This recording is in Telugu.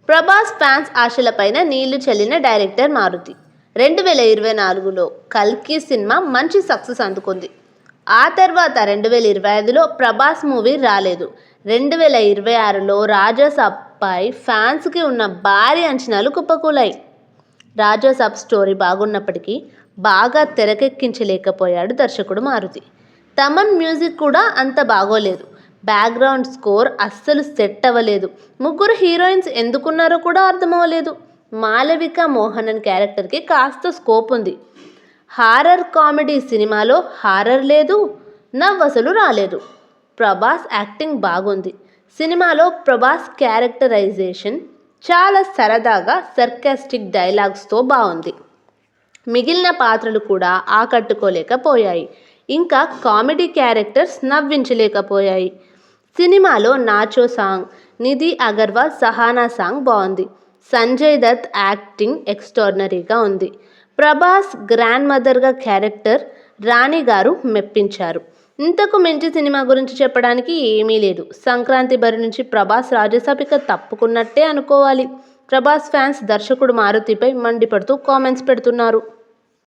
ప్రభాస్ ఫ్యాన్స్ ఆశలపైన నీళ్లు చల్లిన డైరెక్టర్ మారుతి. 2024లో కల్కి సినిమా మంచి సక్సెస్ అందుకుంది. ఆ తర్వాత 2025లో ప్రభాస్ మూవీ రాలేదు. 2026లో రాజాసాబ్పై ఫ్యాన్స్కి ఉన్న భారీ అంచనాలు కుప్పకూలాయి. రాజాసాబ్ స్టోరీ బాగున్నప్పటికీ బాగా తెరకెక్కించలేకపోయాడు దర్శకుడు మారుతి. తమన్ మ్యూజిక్ కూడా అంత బాగోలేదు. బ్యాక్గ్రౌండ్ స్కోర్ అస్సలు సెట్ అవ్వలేదు. ముగ్గురు హీరోయిన్స్ ఎందుకున్నారో కూడా అర్థమవ్వలేదు. మాలవిక మోహనన్ క్యారెక్టర్కి కాస్త స్కోప్ ఉంది. హారర్ కామెడీ సినిమాలో హారర్ లేదు, నవ్వసలు రాలేదు. ప్రభాస్ యాక్టింగ్ బాగుంది. సినిమాలో ప్రభాస్ క్యారెక్టరైజేషన్ చాలా సరదాగా సర్కాస్టిక్ డైలాగ్స్తో బాగుంది. మిగిలిన పాత్రలు కూడా ఆకట్టుకోలేకపోయాయి. ఇంకా కామెడీ క్యారెక్టర్స్ నవ్వించలేకపోయాయి. సినిమాలో నాచో సాంగ్, నిధి అగర్వాల్ సహానా సాంగ్ బాగుంది. సంజయ్ దత్ యాక్టింగ్ ఎక్స్ట్రాడినరీగా ఉంది. ప్రభాస్ గ్రాండ్ మదర్గా క్యారెక్టర్ రాణి గారు మెప్పించారు. ఇంతకు మించి సినిమా గురించి చెప్పడానికి ఏమీ లేదు. సంక్రాంతి బరి నుంచి ప్రభాస్ రాజసాబ్ ఇక తప్పుకున్నట్టే అనుకోవాలి. ప్రభాస్ ఫ్యాన్స్ దర్శకుడు మారుతిపై మండిపడుతూ కామెంట్స్ పెడుతున్నారు.